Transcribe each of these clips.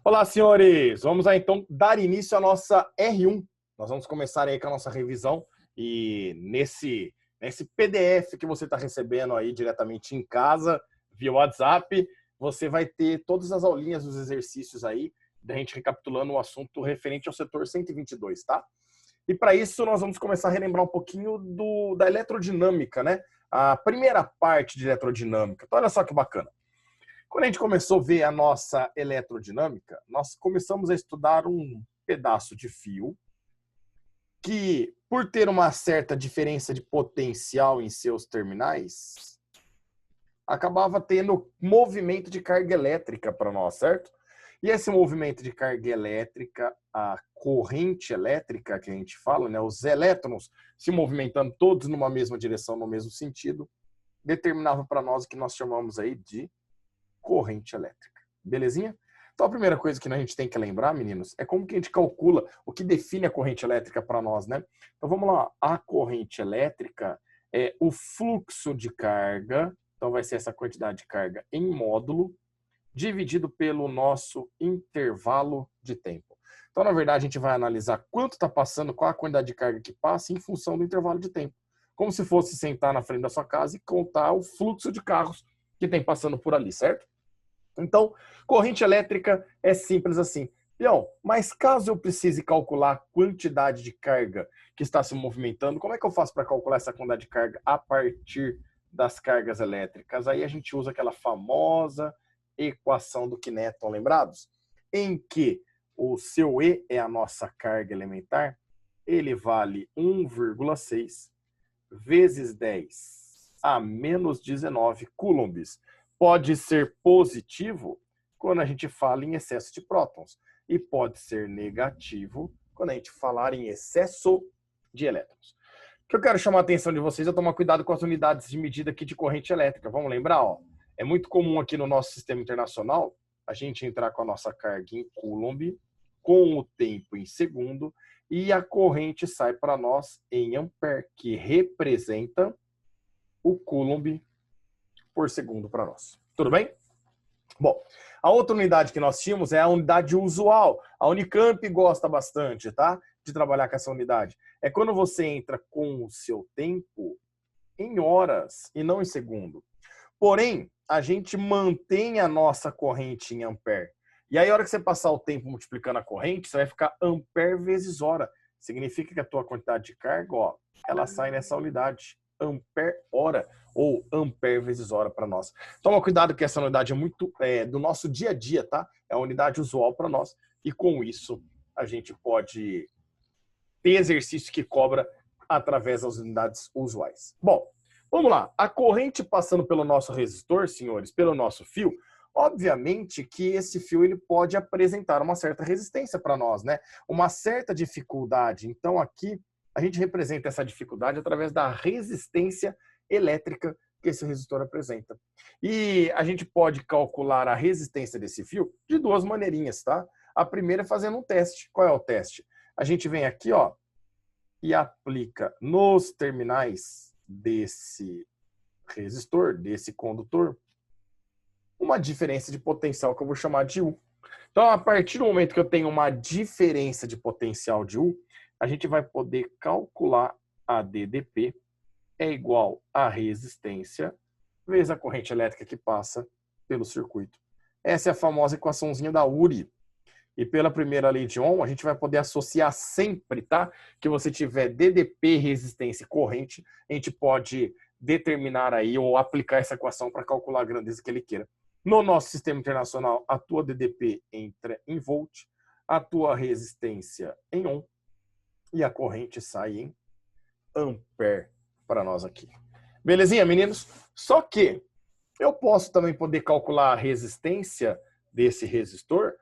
Olá, senhores! Vamos aí, então, dar início à nossa R1. Nós vamos começar aí com a nossa revisão e nesse PDF que você está recebendo aí diretamente em casa, via WhatsApp, você vai ter todas as aulinhas dos exercícios aí, da gente recapitulando o assunto referente ao setor 122, tá? E para isso nós vamos começar a relembrar um pouquinho da eletrodinâmica, né? A primeira parte de eletrodinâmica. Então, olha só que bacana. Quando a gente começou a ver a nossa eletrodinâmica, nós começamos a estudar um pedaço de fio que, por ter uma certa diferença de potencial em seus terminais, acabava tendo movimento de carga elétrica para nós, certo? E esse movimento de carga elétrica, a corrente elétrica que a gente fala, né, os elétrons se movimentando todos numa mesma direção, no mesmo sentido, determinava para nós o que nós chamamos aí de corrente elétrica. Belezinha? Então a primeira coisa que a gente tem que lembrar, meninos, é como que a gente calcula o que define a corrente elétrica para nós, né? Então vamos lá, a corrente elétrica é o fluxo de carga, então vai ser essa quantidade de carga em módulo, dividido pelo nosso intervalo de tempo. Então, na verdade, a gente vai analisar quanto está passando, qual a quantidade de carga que passa em função do intervalo de tempo. Como se fosse sentar na frente da sua casa e contar o fluxo de carros que tem passando por ali, certo? Então, corrente elétrica é simples assim. Leão, mas caso eu precise calcular a quantidade de carga que está se movimentando, como é que eu faço para calcular essa quantidade de carga a partir das cargas elétricas? Aí a gente usa aquela famosa equação do Newton, lembrados? Em que o seu E é a nossa carga elementar, ele vale 1,6 vezes 10 a menos 19 coulombs. Pode ser positivo quando a gente fala em excesso de prótons e pode ser negativo quando a gente falar em excesso de elétrons. O que eu quero chamar a atenção de vocês é tomar cuidado com as unidades de medida aqui de corrente elétrica. Vamos lembrar, ó, é muito comum aqui no nosso sistema internacional a gente entrar com a nossa carga em coulomb, com o tempo em segundo, e a corrente sai para nós em ampere, que representa o coulomb por segundo para nós. Tudo bem? Bom, a outra unidade que nós tínhamos é a unidade usual. A Unicamp gosta bastante, tá? De trabalhar com essa unidade. É quando você entra com o seu tempo em horas e não em segundo. Porém, a gente mantém a nossa corrente em ampere. E aí, a hora que você passar o tempo multiplicando a corrente, você vai ficar ampere vezes hora. Significa que a tua quantidade de carga, ó, ela sai nessa unidade, ampere hora, ou ampere vezes hora para nós. Toma cuidado que essa unidade é muito do nosso dia a dia, tá? É a unidade usual para nós. E com isso, a gente pode ter exercício que cobra através das unidades usuais. Bom, vamos lá. A corrente passando pelo nosso resistor, senhores, pelo nosso fio, obviamente que esse fio ele pode apresentar uma certa resistência para nós, né? Uma certa dificuldade. Então aqui a gente representa essa dificuldade através da resistência elétrica que esse resistor apresenta. E a gente pode calcular a resistência desse fio de duas maneirinhas, tá? A primeira é fazendo um teste. Qual é o teste? A gente vem aqui, ó, e aplica nos terminais desse resistor, desse condutor, uma diferença de potencial que eu vou chamar de U. Então, a partir do momento que eu tenho uma diferença de potencial de U, a gente vai poder calcular a DDP é igual a resistência vezes a corrente elétrica que passa pelo circuito. Essa é a famosa equaçãozinha da URI. E pela primeira lei de Ohm, a gente vai poder associar sempre, tá? Que você tiver DDP, resistência e corrente, a gente pode determinar aí ou aplicar essa equação para calcular a grandeza que ele queira. No nosso sistema internacional, a tua DDP entra em volt, a tua resistência em ohm e a corrente sai em ampere para nós aqui. Belezinha, meninos? Só que eu posso também poder calcular a resistência desse resistor,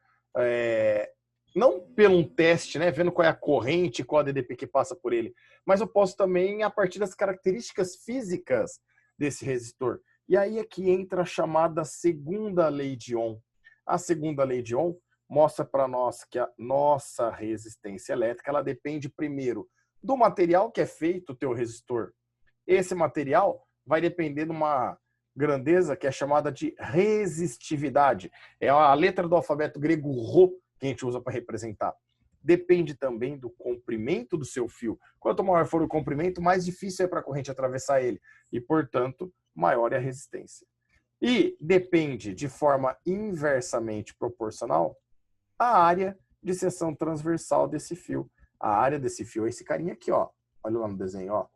não pelo um teste, né, vendo qual é a corrente, qual a DDP que passa por ele, mas eu posso também a partir das características físicas desse resistor. E aí é que entra a chamada segunda lei de Ohm. A segunda lei de Ohm mostra para nós que a nossa resistência elétrica ela depende primeiro do material que é feito o teu resistor. Esse material vai depender de uma grandeza que é chamada de resistividade. É a letra do alfabeto grego Rho que a gente usa para representar. Depende também do comprimento do seu fio. Quanto maior for o comprimento, mais difícil é para a corrente atravessar ele. E, portanto, maior é a resistência. E depende de forma inversamente proporcional a área de seção transversal desse fio. A área desse fio é esse carinha aqui, ó. Olha lá no desenho, ó.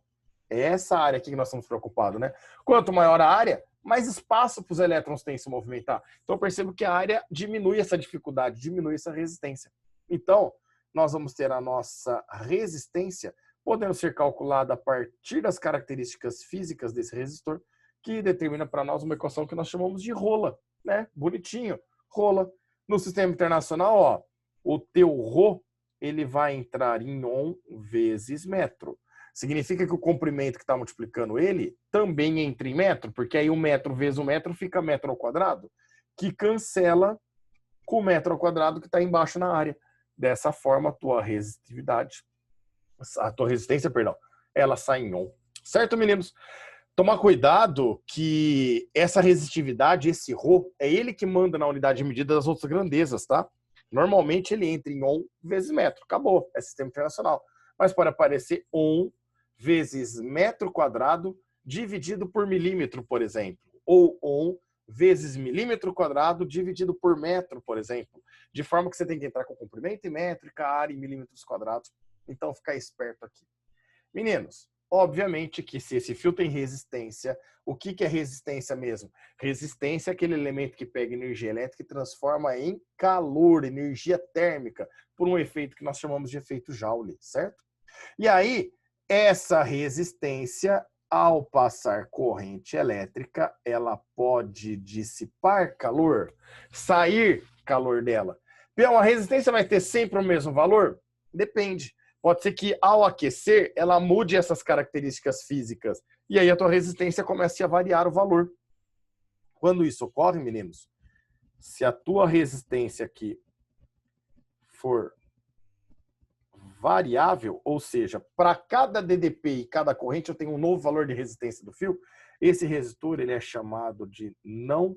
É essa área aqui que nós estamos preocupados, né? Quanto maior a área, mais espaço para os elétrons têm se movimentar. Então, eu percebo que a área diminui essa dificuldade, diminui essa resistência. Então, nós vamos ter a nossa resistência podendo ser calculada a partir das características físicas desse resistor, que determina para nós uma equação que nós chamamos de rola, né? Bonitinho, rola. No sistema internacional, ó, o teu Rho, ele vai entrar em ohm vezes metro. Significa que o comprimento que está multiplicando ele também entra em metro, porque aí 1 metro vezes 1 metro fica metro ao quadrado, que cancela com o metro ao quadrado que está embaixo na área. Dessa forma, a tua resistência, perdão, ela sai em ohm. Certo, meninos? Tomar cuidado que essa resistividade, esse Rho, é ele que manda na unidade de medida das outras grandezas, tá? Normalmente ele entra em ohm vezes metro. Acabou, é sistema internacional. Mas pode aparecer ohm vezes metro quadrado dividido por milímetro, por exemplo. Ou ohm vezes milímetro quadrado dividido por metro, por exemplo. De forma que você tem que entrar com comprimento em métrica, área em milímetros quadrados. Então, ficar esperto aqui. Meninos, obviamente que se esse fio tem resistência, o que é resistência mesmo? Resistência é aquele elemento que pega energia elétrica e transforma em calor, energia térmica, por um efeito que nós chamamos de efeito Joule, certo? E aí, essa resistência, ao passar corrente elétrica, ela pode dissipar calor, sair calor dela. Então, a resistência vai ter sempre o mesmo valor? Depende. Pode ser que, ao aquecer, ela mude essas características físicas. E aí a tua resistência comece a variar o valor. Quando isso ocorre, meninos, se a tua resistência aqui for variável, ou seja, para cada DDP e cada corrente eu tenho um novo valor de resistência do fio, esse resistor ele é chamado de não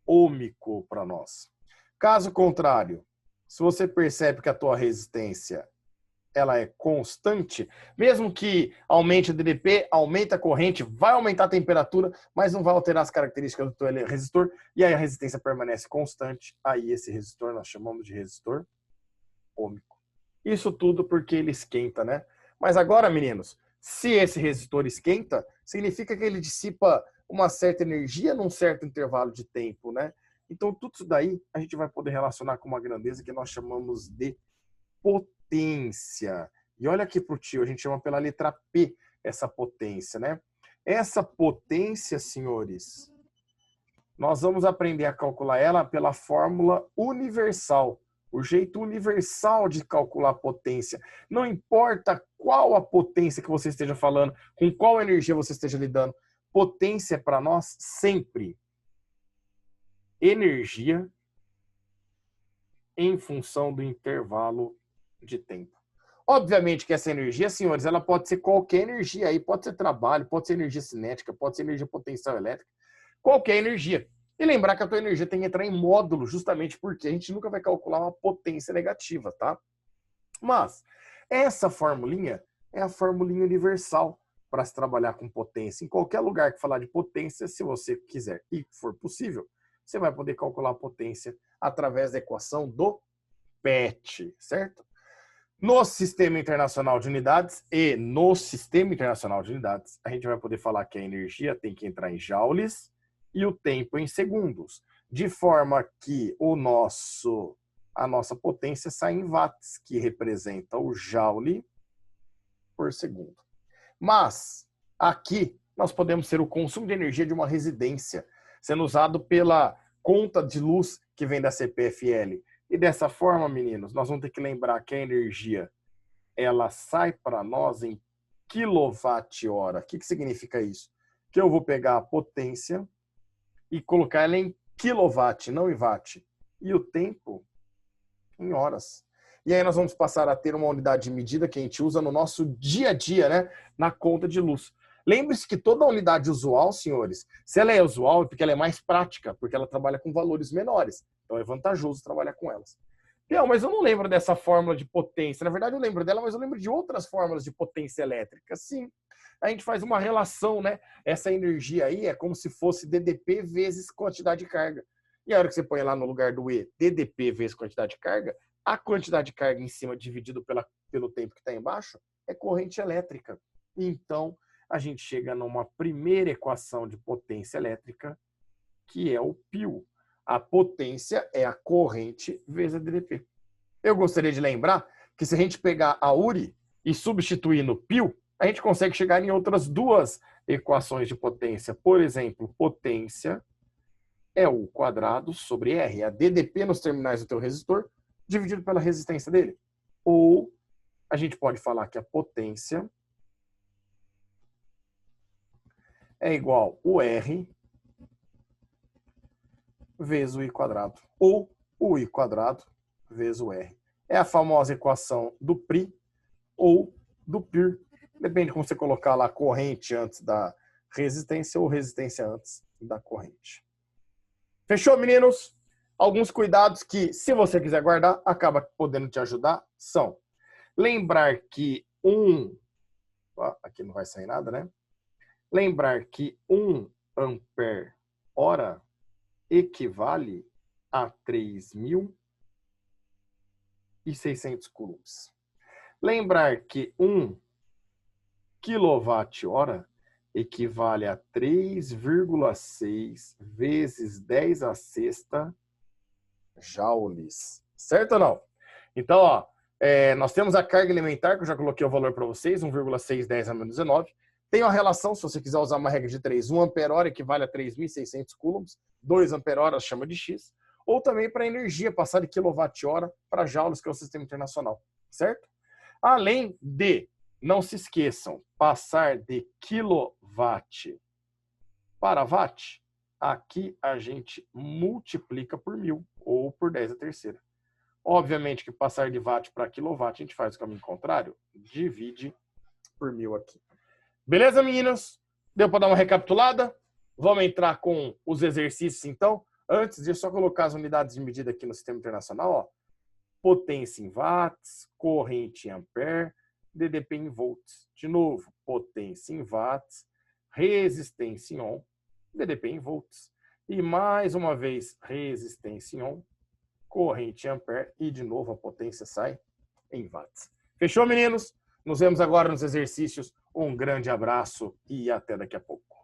ôhmico para nós. Caso contrário, se você percebe que a tua resistência ela é constante, mesmo que aumente o DDP, aumenta a corrente, vai aumentar a temperatura, mas não vai alterar as características do teu resistor, e aí a resistência permanece constante, aí esse resistor nós chamamos de resistor ôhmico. Isso tudo porque ele esquenta, né? Mas agora, meninos, se esse resistor esquenta, significa que ele dissipa uma certa energia num certo intervalo de tempo, né? Então, tudo isso daí a gente vai poder relacionar com uma grandeza que nós chamamos de potência. E olha aqui para o tio, a gente chama pela letra P essa potência, né? Essa potência, senhores, nós vamos aprender a calcular ela pela fórmula universal. O jeito universal de calcular a potência. Não importa qual a potência que você esteja falando, com qual energia você esteja lidando. Potência é para nós sempre energia em função do intervalo de tempo. Obviamente que essa energia, senhores, ela pode ser qualquer energia aí, pode ser trabalho, pode ser energia cinética, pode ser energia potencial elétrica, qualquer energia. E lembrar que a tua energia tem que entrar em módulo, justamente porque a gente nunca vai calcular uma potência negativa, tá? Mas essa formulinha é a formulinha universal para se trabalhar com potência. Em qualquer lugar que falar de potência, se você quiser e for possível, você vai poder calcular a potência através da equação do PET, certo? No Sistema Internacional de Unidades a gente vai poder falar que a energia tem que entrar em joules e o tempo em segundos, de forma que a nossa potência sai em watts, que representa o joule por segundo. Mas aqui nós podemos ter o consumo de energia de uma residência, sendo usado pela conta de luz que vem da CPFL. E dessa forma, meninos, nós vamos ter que lembrar que a energia ela sai para nós em quilowatt-hora. O que significa isso? Que eu vou pegar a potência e colocar ela em quilowatt, não em watt. E o tempo em horas. E aí nós vamos passar a ter uma unidade de medida que a gente usa no nosso dia a dia, né? Na conta de luz. Lembre-se que toda unidade usual, senhores, se ela é usual, é porque ela é mais prática, porque ela trabalha com valores menores. Então é vantajoso trabalhar com elas. Não, mas eu não lembro dessa fórmula de potência. Na verdade, eu lembro dela, mas eu lembro de outras fórmulas de potência elétrica. Sim, a gente faz uma relação, né? Essa energia aí é como se fosse DDP vezes quantidade de carga. E a hora que você põe lá no lugar do E, DDP vezes quantidade de carga, a quantidade de carga em cima dividido pelo tempo que está embaixo é corrente elétrica. Então, a gente chega numa primeira equação de potência elétrica, que é o π. A potência é a corrente vezes a DDP. Eu gostaria de lembrar que se a gente pegar a URI e substituir no π, a gente consegue chegar em outras duas equações de potência. Por exemplo, potência é U² sobre R, a DDP nos terminais do teu resistor, dividido pela resistência dele. Ou a gente pode falar que a potência é igual o R vezes o I², ou o I² vezes o R. É a famosa equação do PRI ou do PIR. Depende de como você colocar lá corrente antes da resistência ou resistência antes da corrente. Fechou, meninos? Alguns cuidados que, se você quiser guardar, acaba podendo te ajudar são lembrar que aqui não vai sair nada, né? Lembrar que 1 ampere-hora equivale a 3.600 coulombs. Lembrar que 1 kWh equivale a 3,6 vezes 10 a sexta joules. Certo ou não? Então, ó, nós temos a carga elementar, que eu já coloquei o valor para vocês, 1,610 a menos 19. Tem uma relação, se você quiser usar uma regra de 3, 1 ampere-hora equivale a 3.600 coulombs, 2 ampere-hora chama de X, ou também para energia, passar de quilowatt-hora para joules, que é o sistema internacional, certo? Além de, não se esqueçam, passar de quilowatt para watt, aqui a gente multiplica por 1.000, ou por 10 a terceira. Obviamente que passar de watt para quilowatt, a gente faz o caminho contrário, divide por 1.000 aqui. Beleza, meninas? Deu para dar uma recapitulada? Vamos entrar com os exercícios, então. Antes, deixa eu só colocar as unidades de medida aqui no sistema internacional. Ó. Potência em watts, corrente em ampere, DDP em volts. De novo, potência em watts, resistência em ohm, DDP em volts. E mais uma vez, resistência em ohm, corrente em ampere e, de novo, a potência sai em watts. Fechou, meninos? Nos vemos agora nos exercícios. Um grande abraço e até daqui a pouco.